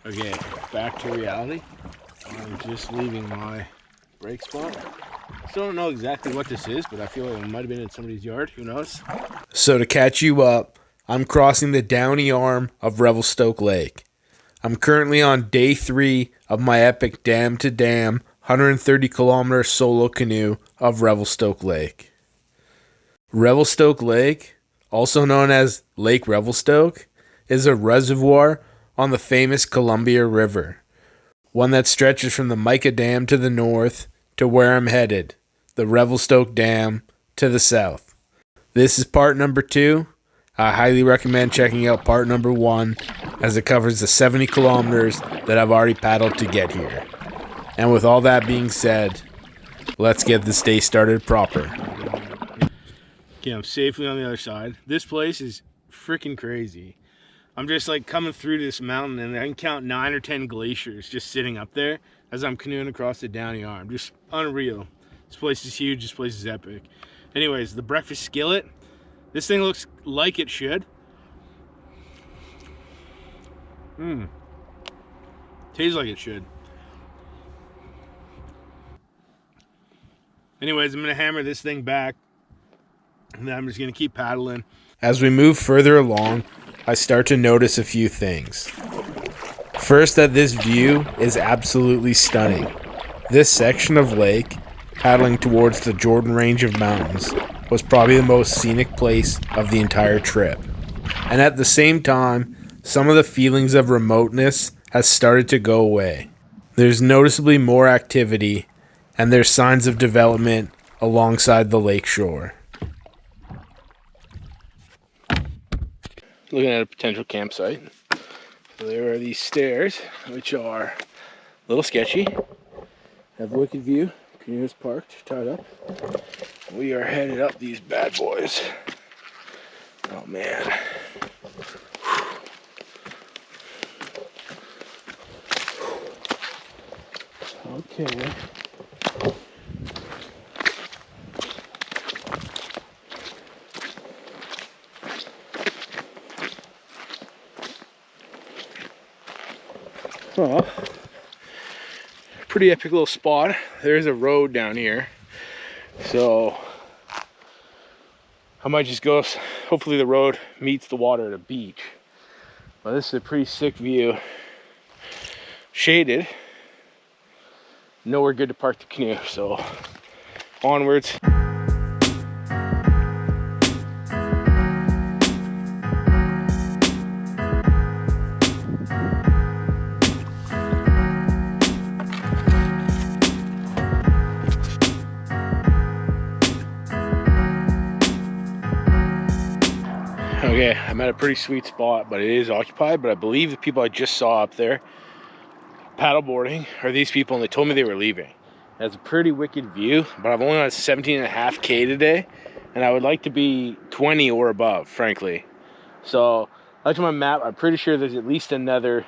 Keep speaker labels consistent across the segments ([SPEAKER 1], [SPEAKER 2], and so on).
[SPEAKER 1] Okay, back to reality. I'm just leaving my brake spot. Still don't know exactly what this is, but I feel like it might have been in somebody's yard. Who knows? So to catch you up, I'm crossing the downy arm of Revelstoke Lake. I'm currently on day 3 of my epic dam-to-dam 130-kilometer solo canoe of Revelstoke Lake. Revelstoke Lake, also known as Lake Revelstoke, is a reservoir on the famous Columbia River, one that stretches from the Mica Dam to the north to where I'm headed, the Revelstoke Dam to the south. This is part number 2. I highly recommend checking out part number 1 as it covers the 70 kilometers that I've already paddled to get here. And with all that being said, let's get this day started proper. Okay, I'm safely on the other side. This place is freaking crazy. I'm just like coming through this mountain and I can count 9 or 10 glaciers just sitting up there as I'm canoeing across the downy arm. Just unreal. This place is huge. This place is epic. Anyways, the breakfast skillet. This thing looks like it should. Tastes like it should. Anyways, I'm going to hammer this thing back. And then I'm just going to keep paddling. As we move further along, I start to notice a few things. First, that this view is absolutely stunning. This section of lake, paddling towards the Jordan Range of mountains, was probably the most scenic place of the entire trip. And at the same time, some of the feelings of remoteness has started to go away. There's noticeably more activity, and there's signs of development alongside the lake shore. Looking at a potential campsite. So there are these stairs, which are a little sketchy. Have a wicked view. Canoe is parked, tied up. We are headed up these bad boys. Oh man. Okay. Well, pretty epic little spot. There's a road down here, so I might just go. Hopefully the road meets the water at a beach. But this is a pretty sick view. Shaded. Nowhere good to park the canoe, so onwards. Okay, I'm at a pretty sweet spot, but it is occupied. But I believe the people I just saw up there paddleboarding are these people, and they told me they were leaving. That's a pretty wicked view, but I've only got 17.5K today, and I would like to be 20 or above, frankly. So, I looked at my map. I'm pretty sure there's at least another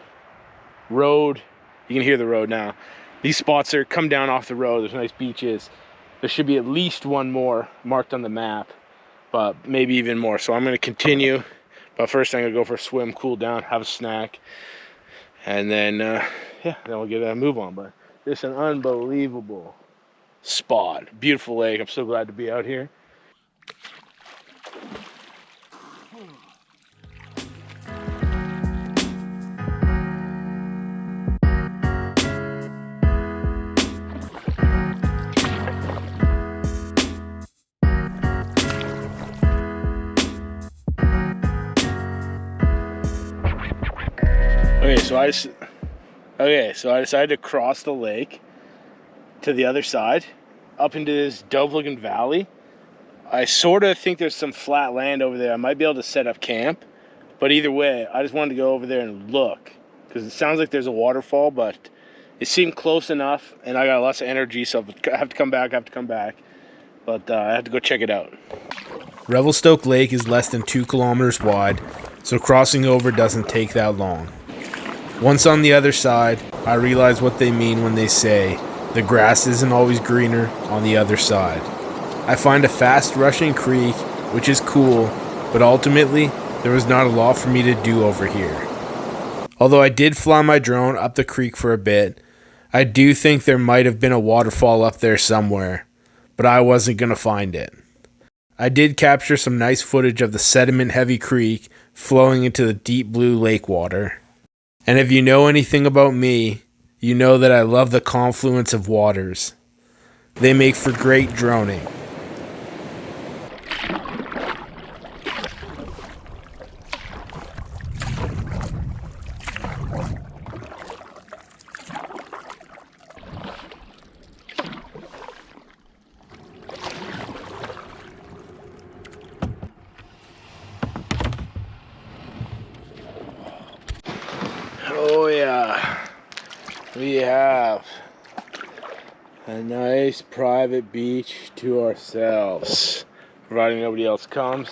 [SPEAKER 1] road. You can hear the road now. These spots are come down off the road. There's nice beaches. There should be at least one more marked on the map, but maybe even more. So I'm going to continue, but first I'm going to go for a swim, cool down, have a snack, and then yeah, then we'll get a move on. But it's an unbelievable spot, beautiful lake. I'm so glad to be out here. Okay, so I decided to cross the lake to the other side, up into this dove-looking valley. I sort of think there's some flat land over there. I might be able to set up camp, but either way, I just wanted to go over there and look, because it sounds like there's a waterfall, but it seemed close enough, and I got lots of energy, so I have to come back, but I have to go check it out. Revelstoke Lake is less than 2 kilometers wide, so crossing over doesn't take that long. Once on the other side, I realize what they mean when they say, the grass isn't always greener on the other side. I find a fast rushing creek, which is cool, but ultimately, there was not a lot for me to do over here. Although I did fly my drone up the creek for a bit, I do think there might have been a waterfall up there somewhere, but I wasn't going to find it. I did capture some nice footage of the sediment-heavy creek flowing into the deep blue lake water. And if you know anything about me, you know that I love the confluence of waters. They make for great droning. Oh yeah, we have a nice private beach to ourselves, providing nobody else comes.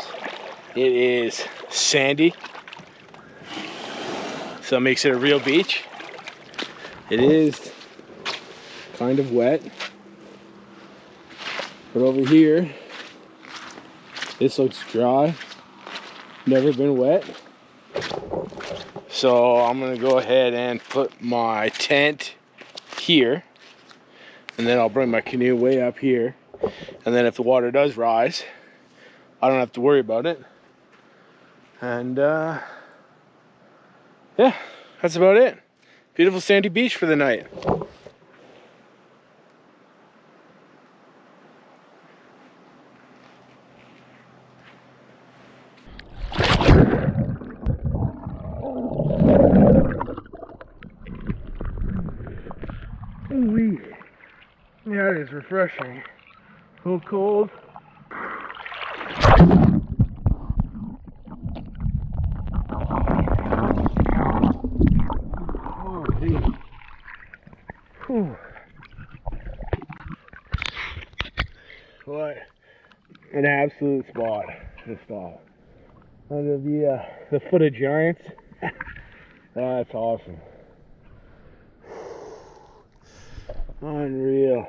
[SPEAKER 1] It is sandy, so it makes it a real beach. It is kind of wet, but over here, this looks dry, never been wet. So I'm gonna go ahead and put my tent here, and then I'll bring my canoe way up here, and then if the water does rise, I don't have to worry about it. And yeah, that's about it. Beautiful sandy beach for the night. Ooh-wee. Yeah, it is refreshing. A little cold. Oh, geez. Whew. What an absolute spot to stop. Under the foot of giants. That's awesome. Unreal.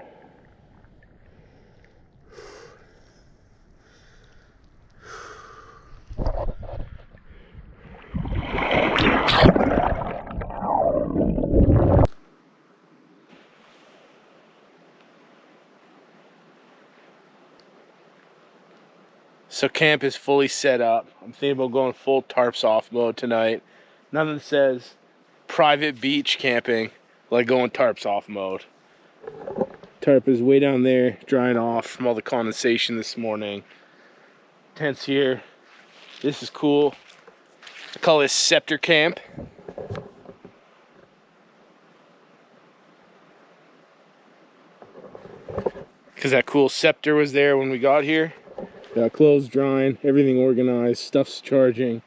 [SPEAKER 1] So camp is fully set up. I'm thinking about going full tarps off mode tonight. Nothing says private beach camping like going tarps off mode. Tarp is way down there, drying off from all the condensation this morning. Tent's here. This is cool. I call this Scepter Camp. Because that cool scepter was there when we got here. Got clothes drying, everything organized, stuff's charging.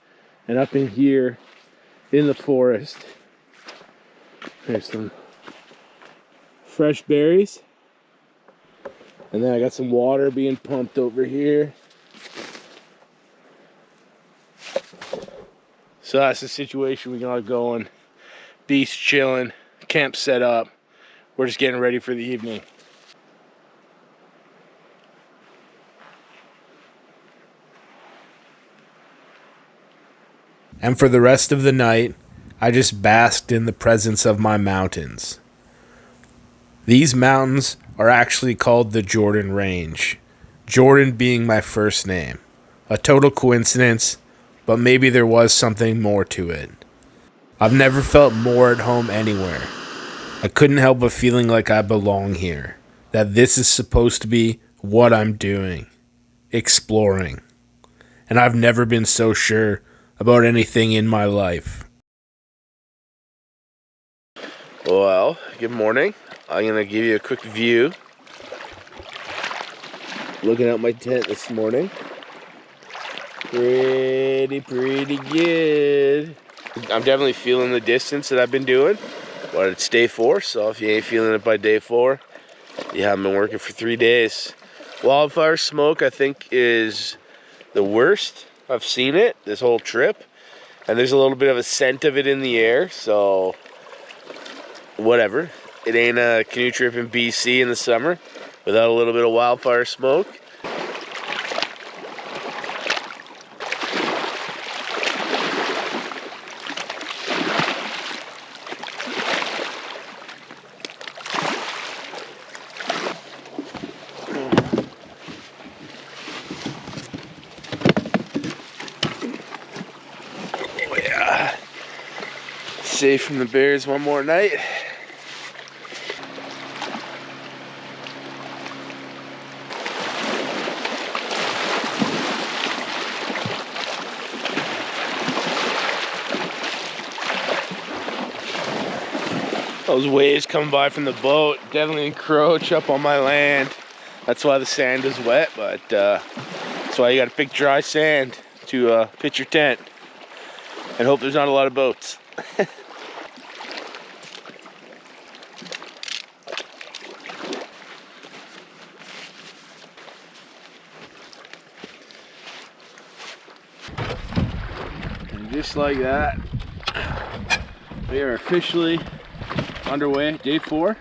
[SPEAKER 1] And up in here, in the forest, there's some fresh berries. And then I got some water being pumped over here. So that's the situation we got going. Beach chilling, camp set up. We're just getting ready for the evening. And for the rest of the night, I just basked in the presence of my mountains. These mountains are actually called the Jordan Range, Jordan being my first name. A total coincidence, but maybe there was something more to it. I've never felt more at home anywhere. I couldn't help but feeling like I belong here, that this is supposed to be what I'm doing, exploring. And I've never been so sure about anything in my life. Well, good morning. I'm going to give you a quick view. Looking at my tent this morning. Pretty good. I'm definitely feeling the distance that I've been doing. But it's day 4, so if you ain't feeling it by day 4, you haven't been working for 3 days. Wildfire Smoke, I think, is the worst I've seen it this whole trip. And there's a little bit of a scent of it in the air, so whatever. It ain't a canoe trip in BC in the summer without a little bit of wildfire smoke. Safe from the bears one more night. Those waves coming by from the boat definitely encroach up on my land. That's why the sand is wet, but that's why you gotta pick dry sand to pitch your tent and hope there's not a lot of boats. And just like that, we are officially underway, day 4.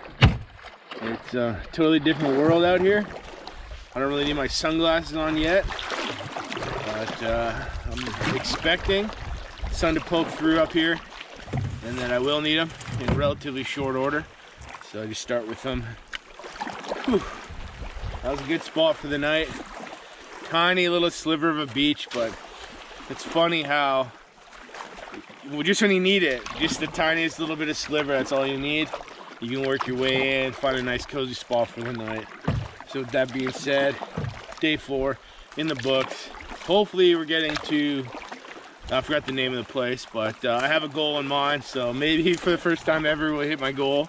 [SPEAKER 1] It's a totally different world out here. I don't really need my sunglasses on yet, but I'm expecting the sun to poke through up here, and then I will need them in relatively short order. So I just start with them. Whew. That was a good spot for the night. Tiny little sliver of a beach, but it's funny how just when you need it, just the tiniest little bit of sliver, that's all you need. You can work your way in, find a nice cozy spot for the night. So with that being said, day 4 in the books. Hopefully we're getting to, I forgot the name of the place, but I have a goal in mind, so maybe for the first time ever we'll hit my goal.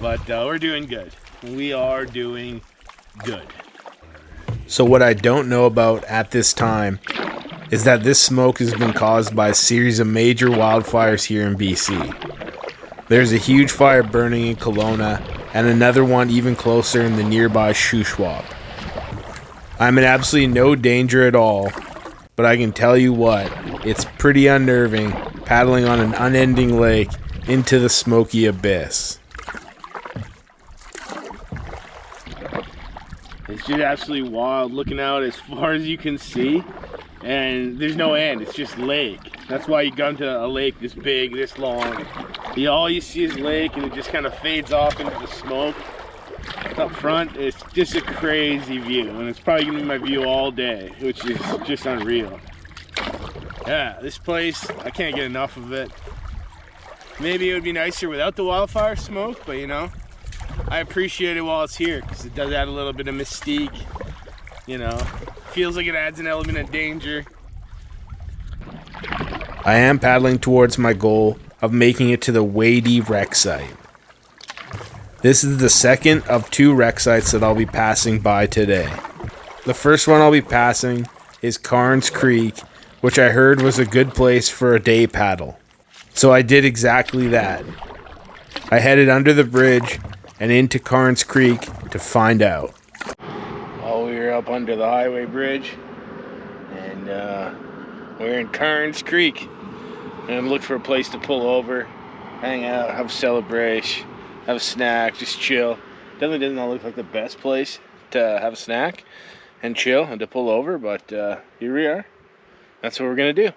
[SPEAKER 1] But we're doing good. We are doing good.
[SPEAKER 2] So what I don't know about at this time is that this smoke has been caused by a series of major wildfires here in BC. There's a huge fire burning in Kelowna and another one even closer in the nearby Shuswap. I'm in absolutely no danger at all, but I can tell you what, it's pretty unnerving paddling on an unending lake into the smoky abyss.
[SPEAKER 1] It's just absolutely wild looking out as far as you can see, and there's no end, it's just lake. That's why you come to a lake this big, this long. All you see is lake, and it just kind of fades off into the smoke. Up front, it's just a crazy view, and it's probably gonna be my view all day, which is just unreal. Yeah, this place, I can't get enough of it. Maybe it would be nicer without the wildfire smoke, but you know, I appreciate it while it's here because it does add a little bit of mystique. You know, feels like it adds an element of danger.
[SPEAKER 2] I am paddling towards my goal of making it to the Wadey wreck site. This is the second of 2 wreck sites that I'll be passing by today. The first one I'll be passing is Carnes Creek, which I heard was a good place for a day paddle. So I did exactly that. I headed under the bridge and into Carnes Creek to find out.
[SPEAKER 1] Well, we were up under the highway bridge, and we're in Carnes Creek. And I'm looking for a place to pull over, hang out, have a celebration, have a snack, just chill. Definitely does not look like the best place to have a snack and chill and to pull over, but here we are. That's what we're gonna do.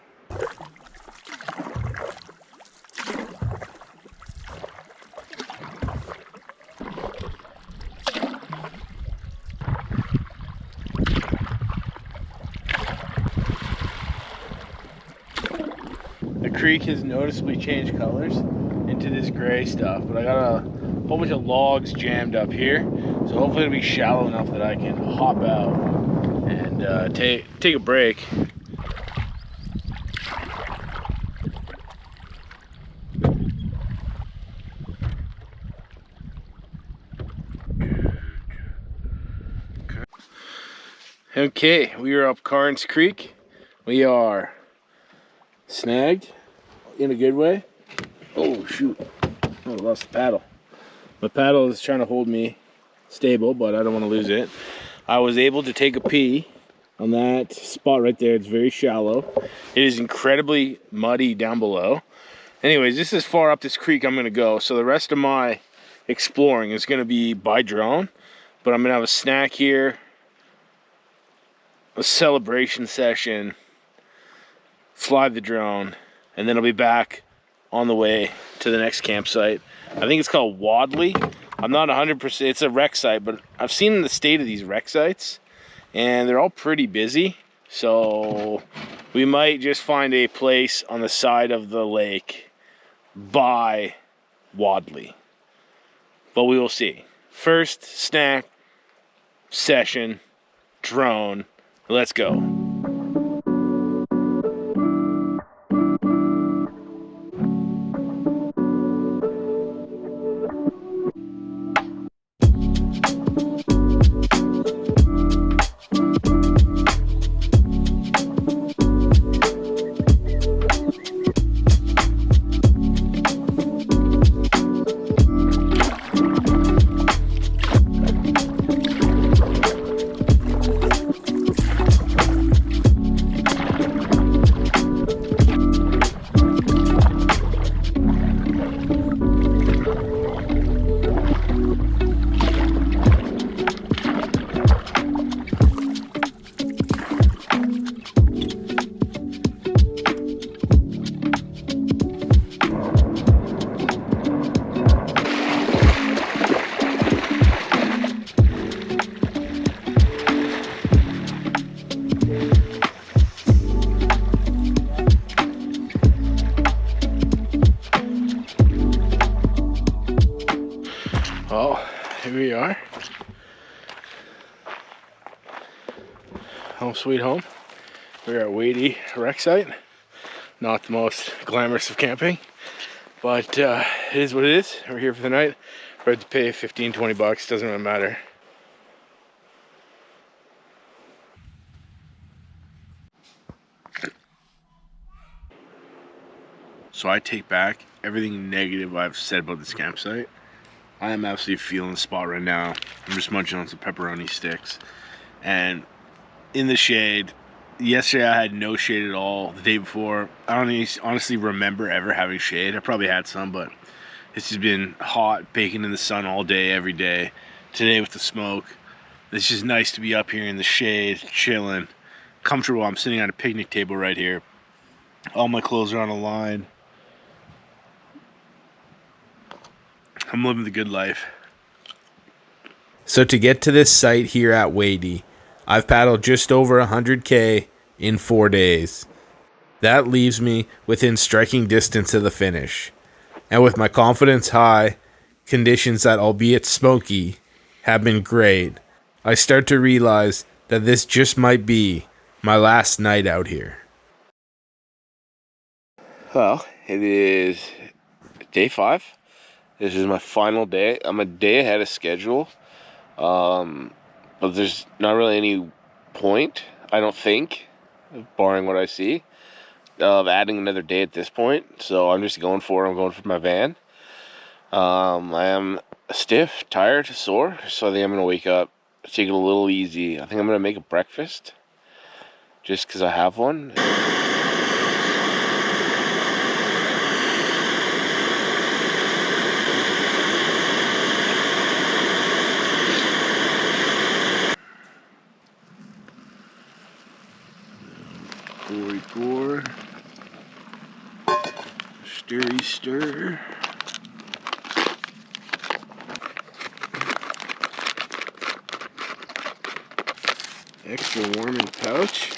[SPEAKER 1] The creek has noticeably changed colors into this gray stuff, but I got a whole bunch of logs jammed up here, so hopefully it'll be shallow enough that I can hop out and take a break. Okay, we are up Carnes Creek. We are snagged in a good way. Oh shoot, oh, I lost the paddle. My paddle is trying to hold me stable, but I don't want to lose it. I was able to take a pee on that spot right there. It's very shallow. It is incredibly muddy down below. Anyways, this is far up this creek I'm gonna go, so the rest of my exploring is gonna be by drone, but I'm gonna have a snack here, a celebration session, fly the drone, and then I'll be back on the way to the next campsite. I think it's called Wadley. I'm not 100%, it's a wreck site, but I've seen the state of these wreck sites, and they're all pretty busy.
[SPEAKER 2] So we might just find a place on the side of the lake by Wadley. But we will see. First snack session, drone. Let's go. Well, here we are. Home sweet home. We're at Wadey wreck site. Not the most glamorous of camping, but it is what it is. We're here for the night. We're about to pay 15, 20 bucks, doesn't really matter. So I take back everything negative I've said about this campsite. I am absolutely feeling the spot right now. I'm just munching on some pepperoni sticks. And in the shade, yesterday I had no shade at all. The day before, I don't even honestly remember ever having shade. I probably had some, but it's just been hot, baking in the sun all day, every day. Today with the smoke, it's just nice to be up here in the shade, chilling, comfortable. I'm sitting on a picnic table right here. All my clothes are on a line. I'm living the good life. So to get to this site here at Wadey, I've paddled just over 100K in 4 days. That leaves me within striking distance of the finish. And with my confidence high, conditions that, albeit smoky, have been great, I start to realize that this just might be my last night out here. Well, it is day 5. This is my final day. I'm a day ahead of schedule. But there's not really any point, I don't think, barring what I see, of adding another day at this point. So I'm just going for it. I'm going for my van. I am stiff, tired, sore. So I think I'm going to wake up, take it a little easy. I think I'm going to make a breakfast just because I have one. Pour, stirry stir. Extra warm in the pouch.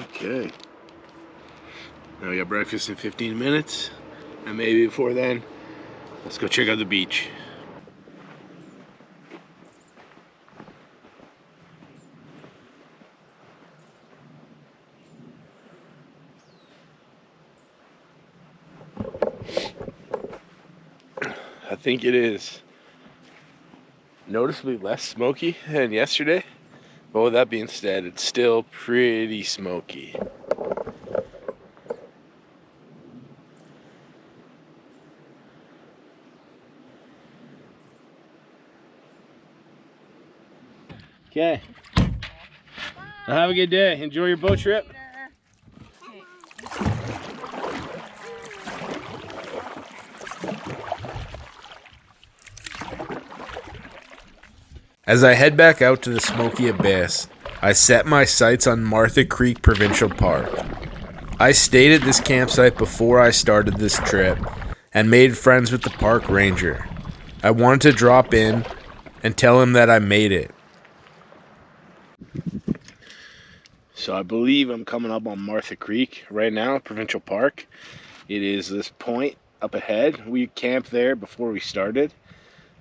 [SPEAKER 2] Okay. Now we got breakfast in 15 minutes, and maybe before then, let's go check out the beach. I think it is noticeably less smoky than yesterday, but with that being said, it's still pretty smoky. Okay. Well, have a good day. Enjoy your boat trip. As I head back out to the smoky abyss, I set my sights on Martha Creek Provincial Park. I stayed at this campsite before I started this trip and made friends with the park ranger. I wanted to drop in, and tell him that I made it.
[SPEAKER 1] So I believe I'm coming up on Martha Creek right now, Provincial Park. It is this point up ahead. We camped there before we started,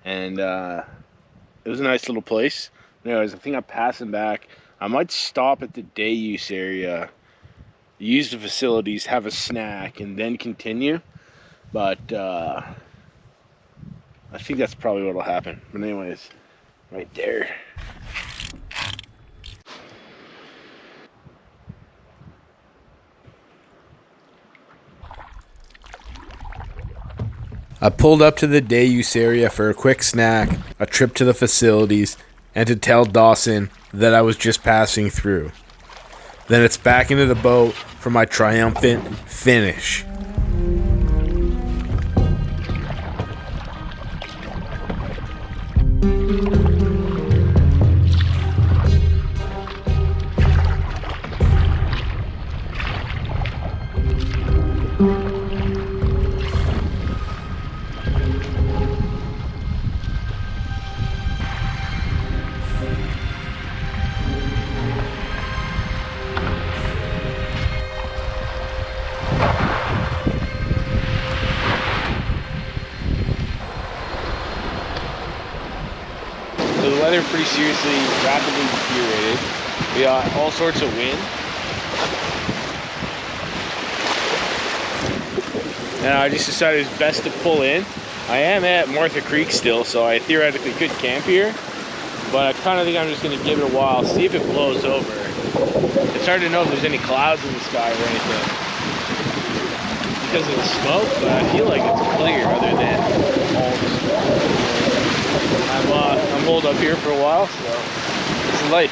[SPEAKER 1] and it was a nice little place. Anyways, I think I'm passing back. I might stop at the day use area, use the facilities, have a snack, and then continue. But I think that's probably what'll happen. But anyways, right there.
[SPEAKER 2] I pulled up to the day use area for a quick snack, a trip to the facilities, and to tell Dawson that I was just passing through. Then it's back into the boat for my triumphant finish.
[SPEAKER 1] So the weather pretty seriously rapidly deteriorated. We got all sorts of wind. And I just decided it's best to pull in. I am at Martha Creek still, so I theoretically could camp here. But I kind of think I'm just going to give it a while, see if it blows over. It's hard to know if there's any clouds in the sky or anything because of the smoke, but I feel like it's clear other than all the smoke. I'm holed up here for a while, so this is life.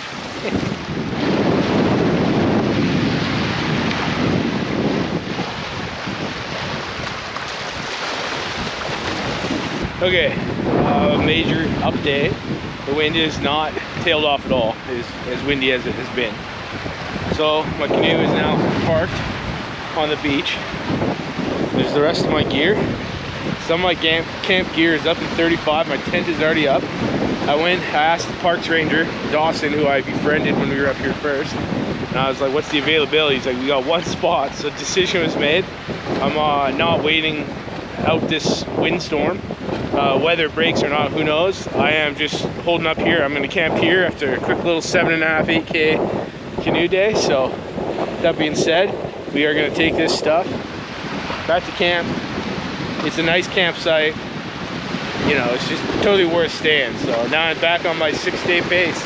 [SPEAKER 1] Okay, major update. The wind is not tailed off at all, as windy as it has been. So my canoe is now parked on the beach. There's the rest of my gear. Some of my camp gear is up in 35. My tent is already up. I asked the parks ranger, Dawson, who I befriended when we were up here first. And I was like, what's the availability? He's like, we got one spot. So decision was made. I'm not waiting out this windstorm. Weather breaks or not, who knows? I am just holding up here. I'm gonna camp here after a quick little 7.5, 8K canoe day. So that being said, we are gonna take this stuff back to camp. It's a nice campsite. You know, it's just totally worth staying. So now I'm back on my 6-day pace.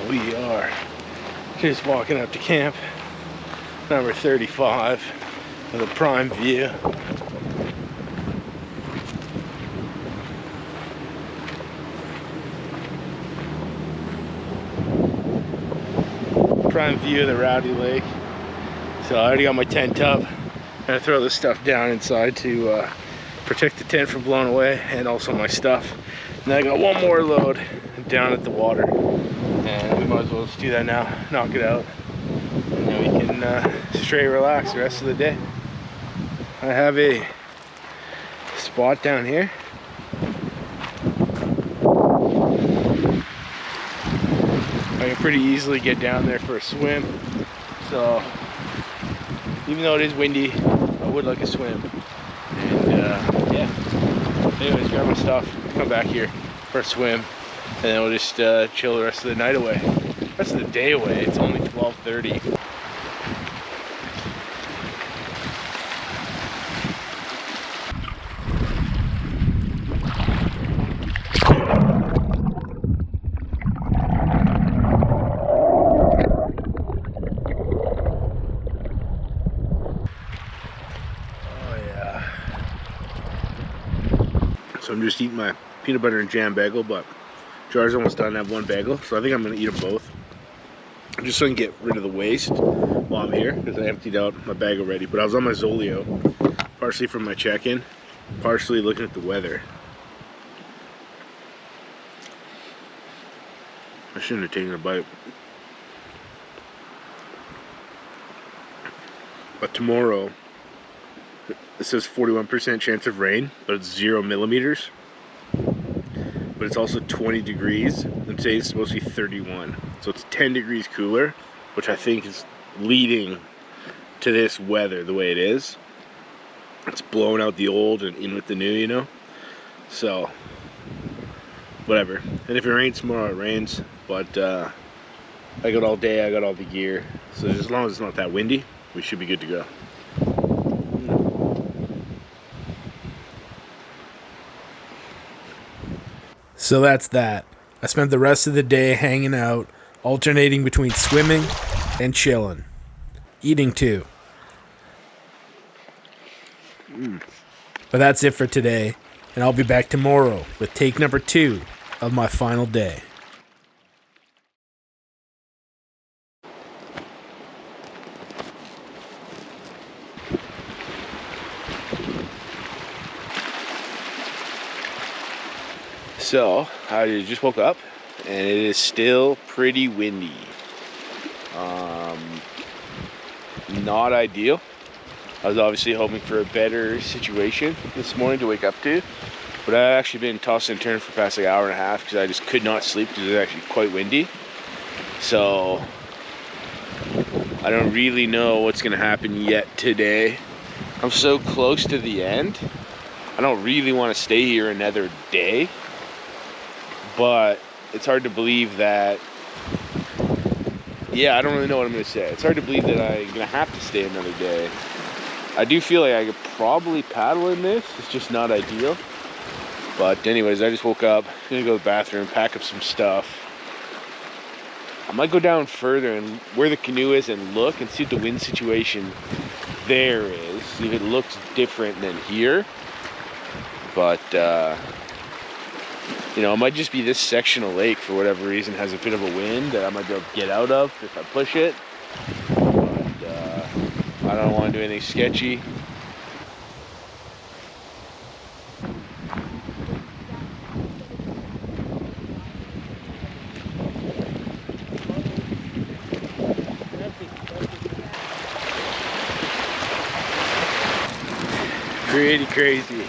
[SPEAKER 1] We are just walking up to camp number 35 with a prime view. Prime view of the Rowdy Lake. So I already got my tent up. I'm gonna throw this stuff down inside to protect the tent from blowing away, and also my stuff. And then I got one more load down at the water, and we might as well just do that now, knock it out, and then we can straight relax the rest of the day. I have a spot down here. I can pretty easily get down there for a swim. So even though it is windy, I would like a swim. And yeah. Anyways, grab my stuff, come back here for a swim, and then we'll just chill the rest of the night away. Rest of the day away. It's only 12:30. So I'm just eating my peanut butter and jam bagel, but jar's almost done. I have one bagel, so I think I'm gonna eat them both. Just so I can get rid of the waste while I'm here, because I emptied out my bag already. But I was on my Zolio, partially from my check-in, partially looking at the weather. I shouldn't have taken a bite. But tomorrow,
[SPEAKER 2] It says 41% chance of rain, but it's 0 millimeters. But it's also 20 degrees, and today it's supposed to be 31. So it's 10 degrees cooler, which I think is leading to this weather the way it is. It's blowing out the old and in with the new, you know? So, whatever. And if it rains tomorrow, it rains. But I got all day, I got all the gear. So as long as it's not that windy, we should be good to go. So that's that. I spent the rest of the day hanging out, alternating between swimming and chilling. Eating too. But that's it for today, and I'll be back tomorrow with take number 2 of my final day. So, I just woke up, and it is still pretty windy. Not ideal. I was obviously hoping for a better situation this morning to wake up to, but I've actually been tossing and turning for the past like hour and a half because I just could not sleep because it's actually quite windy. So, I don't really know what's going to happen yet today. I'm so close to the end. I don't really want to stay here another day. But it's hard to believe that, I don't really know what I'm going to say. It's hard to believe that I'm going to have to stay another day. I do feel like I could probably paddle in this. It's just not ideal. But anyways, I just woke up. I'm going to go to the bathroom, pack up some stuff. I might go down further and where the canoe is and look and see what the wind situation there is. See if it looks different than here. But, you know, it might just be this section of lake for whatever reason has a bit of a wind that I might be able to get out of if I push it. But I don't want to do anything sketchy. Pretty crazy.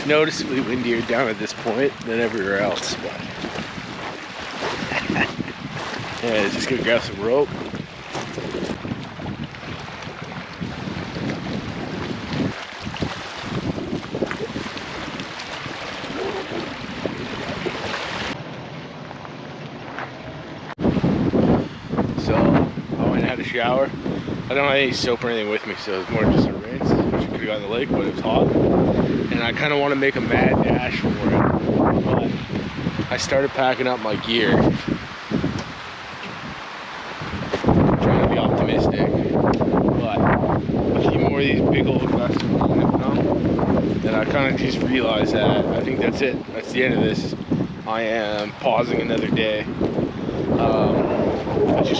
[SPEAKER 2] Noticeably windier down at this point than everywhere else, but yeah, just gonna grab some rope. So I went and had a shower. I don't have any soap or anything with me, so it's more just a rinse, which I could have got in the lake, but it was hot. And I kind of want to make a mad dash for it, but I started packing up my gear, trying to be optimistic, but a few more of these big old gusts of wind have come, and I kind of just realized that I think that's it. That's the end of this. I am pausing another day. This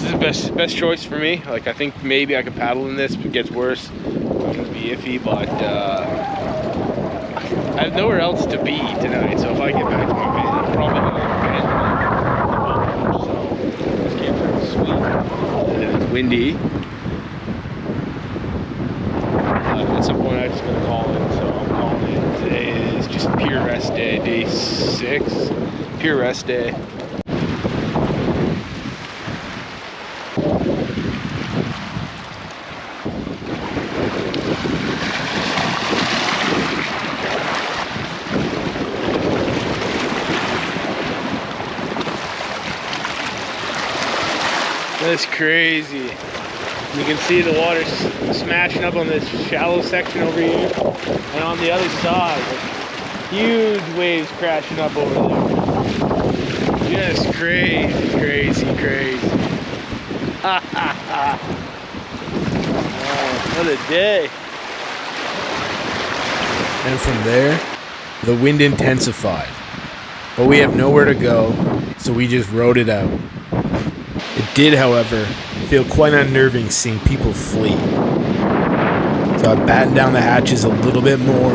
[SPEAKER 2] is the best choice for me. Like, I think maybe I could paddle in this if it gets worse. It's gonna be iffy, but I have nowhere else to be tonight, so if I get back to my van, I'm probably gonna get so this camp's pretty sweet. And it's windy. At some point I'm just gonna call it, so I'm calling it. Today is just pure rest day, day 6. Pure rest day. That's crazy. You can see the water smashing up on this shallow section over here, and on the other side, like, huge waves crashing up over there. Just crazy, crazy, crazy. Ha ha ha. Oh, what a day. And from there, the wind intensified. But we have nowhere to go, so we just rode it out. It did, however, feel quite unnerving seeing people flee. So I battened down the hatches a little bit more.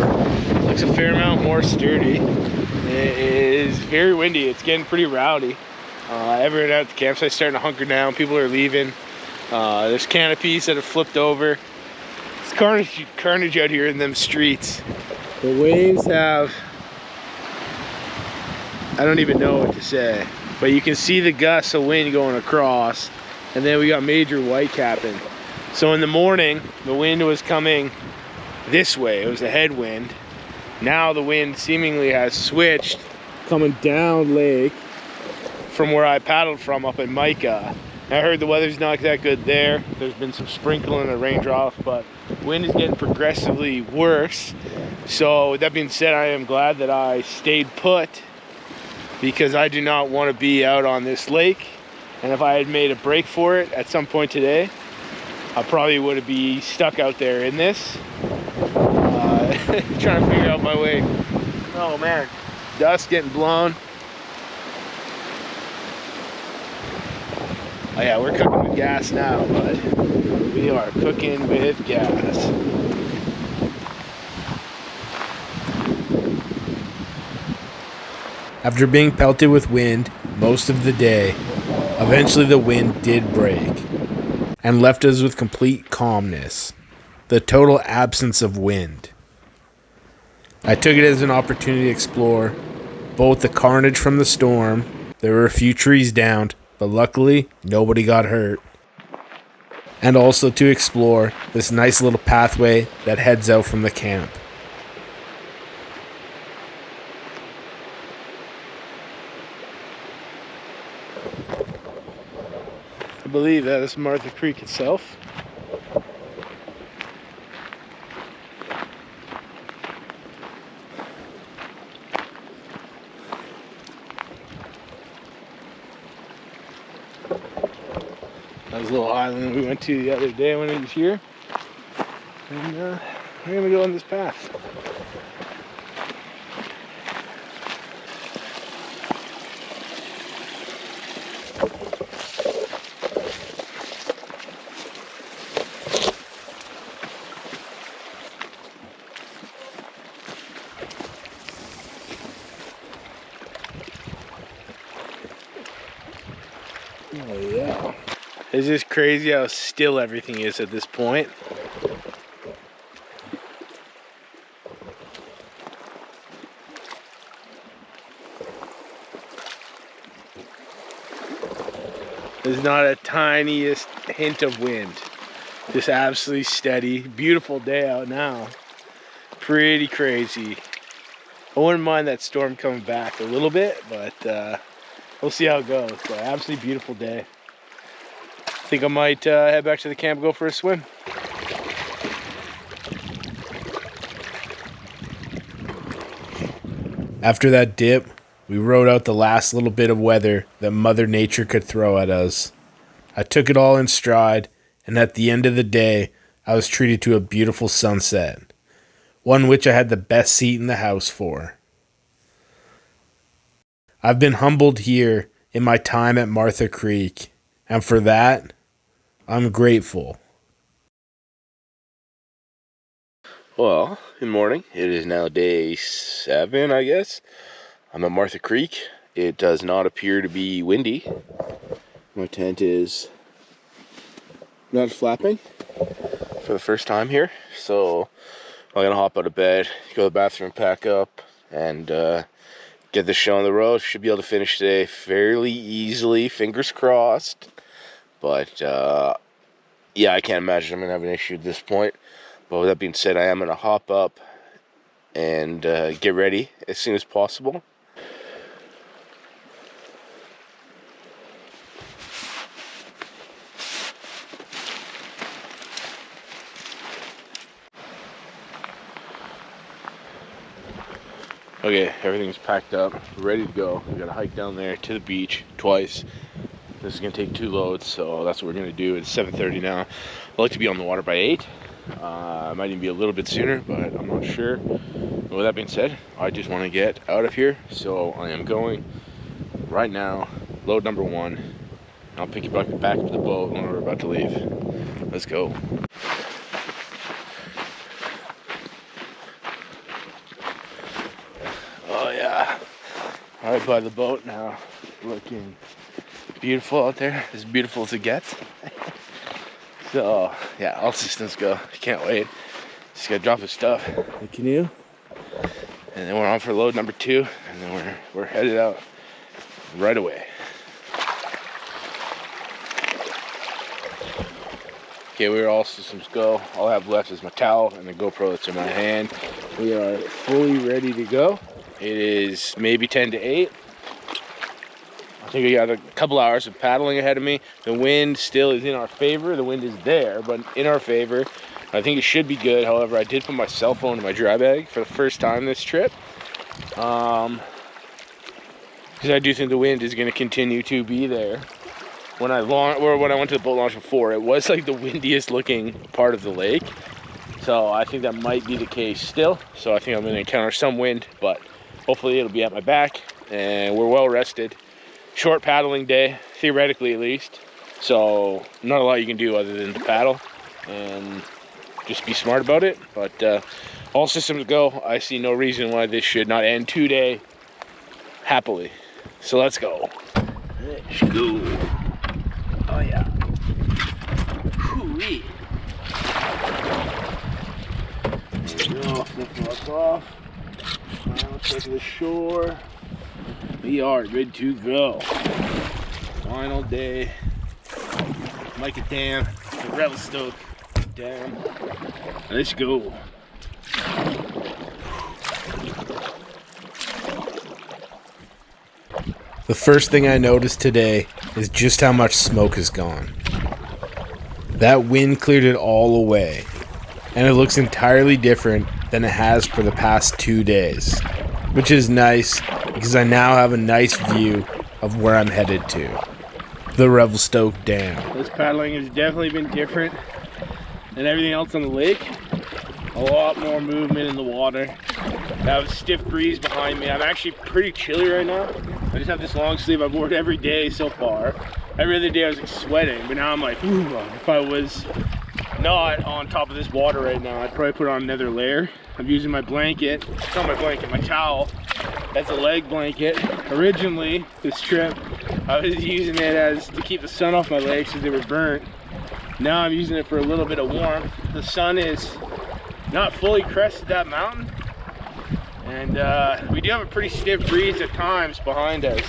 [SPEAKER 2] Looks a fair amount more sturdy. It is very windy. It's getting pretty rowdy. Everyone at the campsite's starting to hunker down. People are leaving. There's canopies that have flipped over.
[SPEAKER 1] It's carnage out here in them streets. The waves have, I don't even know what to say, but you can see the gusts of wind going across, and then we got major whitecapping. So in the morning, the wind was coming this way. It was a headwind. Now the wind seemingly has switched, coming down lake from where I paddled from up in Micah. I heard the weather's not that good there. There's been some sprinkling and raindrops, but wind is getting progressively worse. So with that being said, I am glad that I stayed put, because I do not want to be out on this lake. And if I had made a break for it at some point today, I probably would be stuck out there in this, trying to figure out my way. Oh man, dust getting blown. Oh yeah, we're cooking with gas now, but we are cooking with gas.
[SPEAKER 2] After being pelted with wind most of the day, eventually the wind did break and left us with complete calmness, the total absence of wind. I took it as an opportunity to explore both the carnage from the storm. There were a few trees downed, but luckily nobody got hurt. And also to explore this nice little pathway that heads out from the camp.
[SPEAKER 1] I believe that is Martha Creek itself. That was a little island we went to the other day when it was here. And we're gonna go on this path. Oh yeah. It's just crazy how still everything is at this point. There's not a tiniest hint of wind. Just absolutely steady. Beautiful day out now. Pretty crazy. I wouldn't mind that storm coming back a little bit, but we'll see how it goes. But absolutely beautiful day. I think I might head back to the camp and go for a swim.
[SPEAKER 2] After that dip, we rode out the last little bit of weather that Mother Nature could throw at us. I took it all in stride, and at the end of the day, I was treated to a beautiful sunset, one which I had the best seat in the house for. I've been humbled here in my time at Martha Creek, and for that, I'm grateful.
[SPEAKER 1] Well, good morning. It is now day 7, I guess. I'm at Martha Creek. It does not appear to be windy. My tent is not flapping for the first time here. So I'm gonna hop out of bed, go to the bathroom, pack up, and get this show on the road. Should be able to finish today fairly easily, fingers crossed. But yeah, I can't imagine I'm gonna have an issue at this point. But with that being said, I am gonna hop up and get ready as soon as possible. Okay, everything's packed up, ready to go. We gotta hike down there to the beach twice. This is gonna take 2 loads, so that's what we're gonna do. It's 7:30 now. I'd like to be on the water by 8. I might even be a little bit sooner, but I'm not sure. But with that being said, I just want to get out of here, so I am going right now. Load number 1. I'll pick you back up to the boat when we're about to leave. Let's go. Oh yeah, right by the boat now, looking beautiful out there, as beautiful as it gets. So yeah, all systems go. Can't wait. Just gotta drop his stuff in the canoe, and then we're on for load number 2, and then we're headed out right away. Okay, we're all systems go. All I have left is my towel and the GoPro that's in my hand. We are fully ready to go. It is maybe 10 to 8. I think we got a couple hours of paddling ahead of me. The wind still is in our favor. The wind is there, but in our favor. I think it should be good. However, I did put my cell phone in my dry bag for the first time this trip. Because I do think the wind is going to continue to be there. When I went to the boat launch before, it was like the windiest looking part of the lake. So I think that might be the case still. So I think I'm going to encounter some wind, but hopefully it'll be at my back. And we're well rested. Short paddling day, theoretically at least. So not a lot you can do other than to paddle and just be smart about it. But all systems go. I see no reason why this should not end today happily. So let's go. Let's go. Oh yeah. Hoo-wee. There we go. Flip us off. Now take to the shore. We are good to go. Final day. Micah Dam, the Revelstoke Dam. Let's go.
[SPEAKER 2] The first thing I noticed today is just how much smoke is gone. That wind cleared it all away, and it looks entirely different than it has for the past 2 days, which is nice because I now have a nice view of where I'm headed to, the Revelstoke Dam.
[SPEAKER 1] This paddling has definitely been different than everything else on the lake. A lot more movement in the water. I have a stiff breeze behind me. I'm actually pretty chilly right now. I just have this long sleeve I've worn every day so far. Every other day I was like sweating, but now I'm like, ooh, if I was not on top of this water right now, I'd probably put on another layer. I'm using my blanket. It's not my blanket, my towel. That's a leg blanket. Originally, this trip, I was using it to keep the sun off my legs because they were burnt. Now I'm using it for a little bit of warmth. The sun is not fully crested that mountain, and we do have a pretty stiff breeze at times behind us.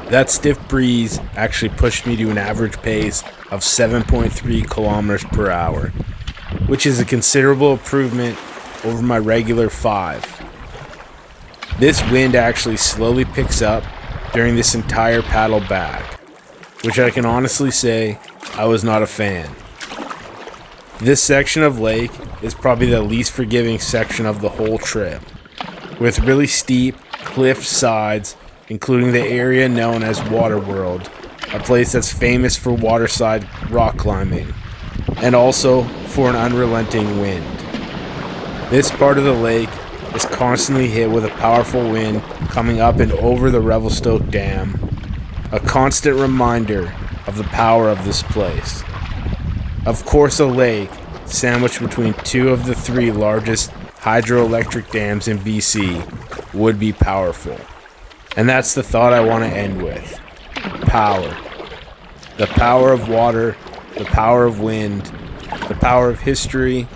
[SPEAKER 2] That stiff breeze actually pushed me to an average pace of 7.3 kilometers per hour, which is a considerable improvement over my regular 5. This wind actually slowly picks up during this entire paddle back, which I can honestly say I was not a fan. This section of lake is probably the least forgiving section of the whole trip, with really steep cliff sides, including the area known as Waterworld, a place that's famous for waterside rock climbing, and also for an unrelenting wind. This part of the lake is constantly hit with a powerful wind coming up and over the Revelstoke Dam, a constant reminder of the power of this place. Of course, a lake sandwiched between 2 of the 3 largest hydroelectric dams in BC would be powerful. And that's the thought I want to end with. Power. The power of water, the power of wind, the power of history,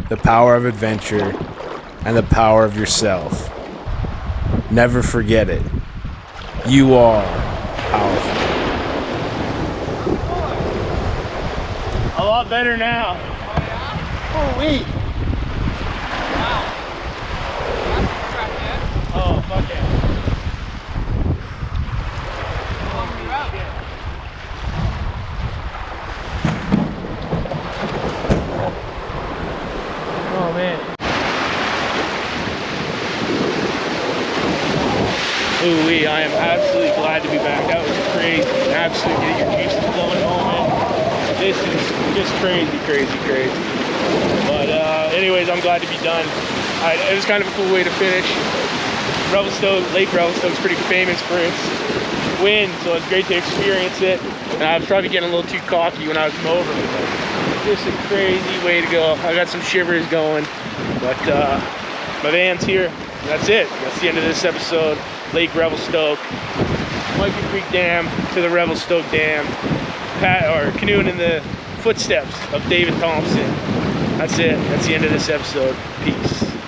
[SPEAKER 2] the power of adventure, and the power of yourself. Never forget it. You are powerful.
[SPEAKER 1] A lot better now. Oh, wait.
[SPEAKER 3] Wow. That's trapped in.
[SPEAKER 1] Oh, fuck yeah.
[SPEAKER 3] How long were you out?
[SPEAKER 1] Oh, man. Ooh-wee, I am absolutely glad to be back. That was crazy. Absolutely getting your juices flowing home. This is just crazy. But anyways, I'm glad to be done. It was kind of a cool way to finish. Lake Revelstoke is pretty famous for its wind, so it's great to experience it. And I was probably getting a little too cocky when I was over, but just a crazy way to go. I got some shivers going, but my van's here. That's it. That's the end of this episode. Lake Revelstoke, Monkey Creek Dam to the Revelstoke Dam.
[SPEAKER 2] canoeing in the footsteps of David Thompson. That's it. That's the end of this episode. Peace.